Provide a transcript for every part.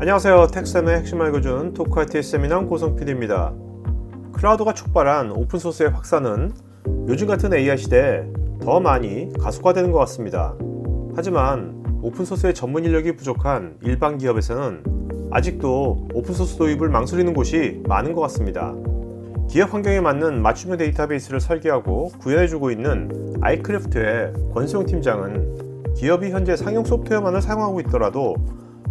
안녕하세요. 텍쌤의 핵심 알려준 토크IT 세미나 고성 PD입니다. 클라우드가 촉발한 오픈소스의 확산은 요즘 같은 AI 시대에 더 많이 가속화되는 것 같습니다. 하지만 오픈소스의 전문 인력이 부족한 일반 기업에서는 아직도 오픈소스 도입을 망설이는 곳이 많은 것 같습니다. 기업 환경에 맞는 맞춤형 데이터베이스를 설계하고 구현해주고 있는 아이크래프트의 권수영 팀장은 기업이 현재 상용 소프트웨어만을 사용하고 있더라도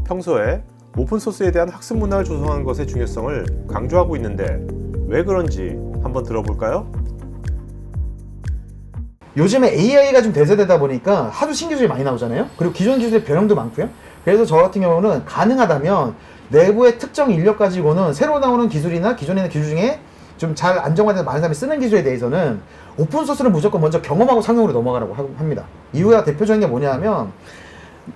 평소에 오픈소스에 대한 학습 문화를 조성하는 것의 중요성을 강조하고 있는데 왜 그런지 한번 들어볼까요? 요즘에 AI가 좀 대세되다 보니까 하도 신기술이 많이 나오잖아요. 그리고 기존 기술의 변형도 많고요. 그래서 저 같은 경우는 가능하다면 내부의 특정 인력 가지고는 새로 나오는 기술이나 기존에 있는 기술 중에 좀 잘 안정화돼서 많은 사람이 쓰는 기술에 대해서는 오픈소스를 무조건 먼저 경험하고 상용으로 넘어가라고 합니다. 이유가 대표적인 게 뭐냐면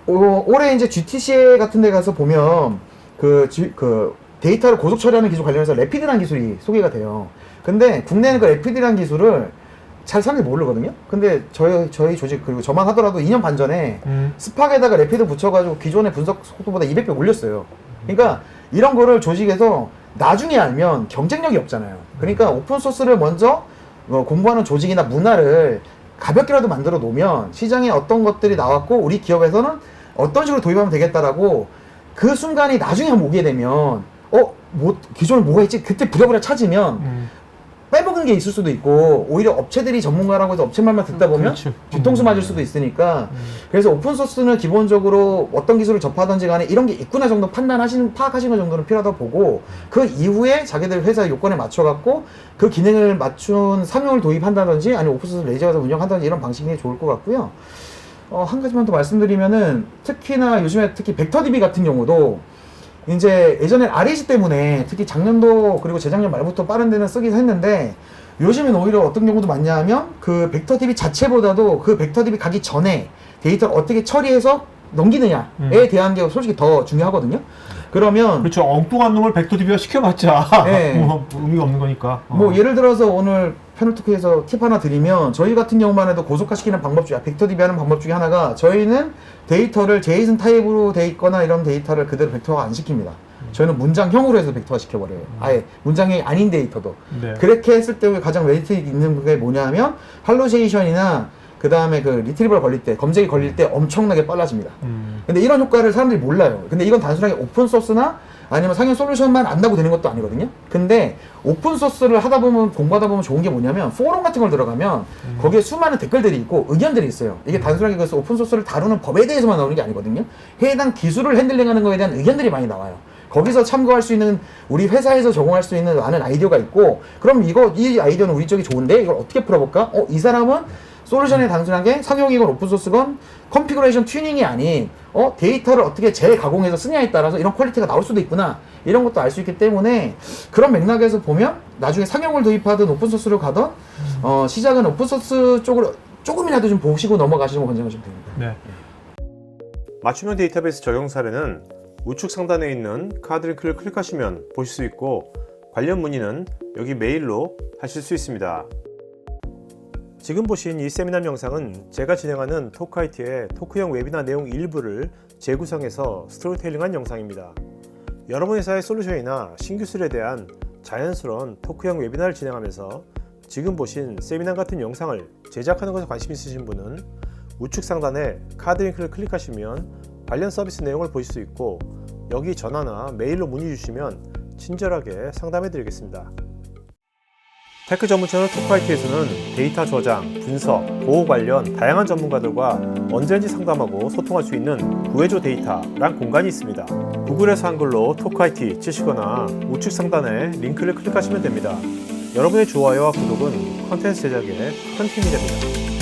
올해 이제 GTC 같은 데 가서 보면 그 데이터를 고속 처리하는 기술 관련해서 래피드라는 기술이 소개가 돼요. 근데 국내는 그 래피드라는 기술을 잘 사람들이 모르거든요. 근데 저희 조직 그리고 저만 하더라도 2년 반 전에 스팍에다가 래피드 붙여가지고 기존의 분석 속도보다 200배 올렸어요. 그러니까 이런 거를 조직에서 나중에 알면 경쟁력이 없잖아요. 그러니까 오픈소스를 먼저 공부하는 조직이나 문화를 가볍게라도 만들어 놓으면 시장에 어떤 것들이 나왔고 우리 기업에서는 어떤 식으로 도입하면 되겠다라고 그 순간이 나중에 한번 오게 되면 기존에 뭐가 있지? 그때 부랴부랴 찾으면 빼먹은 게 있을 수도 있고 오히려 업체들이 전문가라고 해서 업체 말만 듣다 보면 그렇죠. 뒤통수 맞을 수도 있으니까 그래서 오픈소스는 기본적으로 어떤 기술을 접하든지 간에 이런 게 있구나 정도 파악하시는 정도는 필요하다고 보고 그 이후에 자기들 회사 요건에 맞춰갖고 그 기능을 맞춘 상용을 도입한다든지 아니면 오픈소스 레이저에서 운영한다든지 이런 방식이 좋을 것 같고요. 한 가지만 더 말씀드리면은 특히나 요즘에 특히 벡터DB 같은 경우도 이제 예전엔 RAG 때문에 특히 작년도 그리고 재작년 말부터 빠른 데는 쓰긴 했는데 요즘엔 오히려 어떤 경우도 많냐 하면 그 벡터DB 자체보다도 그 벡터DB 가기 전에 데이터를 어떻게 처리해서 넘기느냐에 대한 게 솔직히 더 중요하거든요. 그러면 그렇죠. 엉뚱한 놈을 벡터DB화 시켜봤자 네. 뭐 의미가 없는 거니까. 뭐 예를 들어서 오늘 패널 토크에서 팁 하나 드리면 저희 같은 경우만 해도 고속화시키는 방법 중에 벡터DB 하는 방법 중에 하나가 저희는 데이터를 JSON 타입으로 돼 있거나 이런 데이터를 그대로 벡터화 안 시킵니다. 저희는 문장형으로 해서 벡터화 시켜버려요. 아예 문장이 아닌 데이터도. 네. 그렇게 했을 때 가장 메리트 있는 게 뭐냐면 할로제이션이나 그 다음에 그 리트리버 걸릴 때, 검색이 걸릴 때 엄청나게 빨라집니다. 근데 이런 효과를 사람들이 몰라요. 근데 이건 단순하게 오픈소스나 아니면 상용 솔루션만 안다고 되는 것도 아니거든요. 근데 오픈소스를 하다 보면 공부하다 보면 좋은 게 뭐냐면 포럼 같은 걸 들어가면 거기에 수많은 댓글들이 있고 의견들이 있어요. 이게 단순하게 그래서 오픈소스를 다루는 법에 대해서만 나오는 게 아니거든요. 해당 기술을 핸들링하는 거에 대한 의견들이 많이 나와요. 거기서 참고할 수 있는 우리 회사에서 적용할 수 있는 많은 아이디어가 있고 그럼 이 아이디어는 우리 쪽이 좋은데 이걸 어떻게 풀어볼까? 이 사람은 솔루션이 단순하게 상용이건 오픈소스건 컨피그레이션 튜닝이 아닌 데이터를 어떻게 재가공해서 쓰냐에 따라서 이런 퀄리티가 나올 수도 있구나 이런 것도 알 수 있기 때문에 그런 맥락에서 보면 나중에 상용을 도입하든 오픈소스로 가든 시작은 오픈소스 쪽으로 조금이라도 좀 보시고 넘어가시는 거 권장하시면 됩니다. 네. 맞춤형 데이터베이스 적용 사례는 우측 상단에 있는 카드 링크를 클릭하시면 보실 수 있고 관련 문의는 여기 메일로 하실 수 있습니다. 지금 보신 이 세미나 영상은 제가 진행하는 토크IT의 토크형 웨비나 내용 일부를 재구성해서 스토리텔링한 영상입니다. 여러분 회사의 솔루션이나 신기술에 대한 자연스러운 토크형 웨비나를 진행하면서 지금 보신 세미나 같은 영상을 제작하는 것에 관심 있으신 분은 우측 상단에 카드 링크를 클릭하시면 관련 서비스 내용을 보실 수 있고 여기 전화나 메일로 문의 주시면 친절하게 상담해 드리겠습니다. 테크 전문 채널 토크IT에서는 데이터 저장, 분석, 보호 관련 다양한 전문가들과 언제든지 상담하고 소통할 수 있는 구해줘 데이터란 공간이 있습니다. 구글에서 한글로 토크IT 치시거나 우측 상단에 링크를 클릭하시면 됩니다. 여러분의 좋아요와 구독은 컨텐츠 제작에 큰 힘이 됩니다.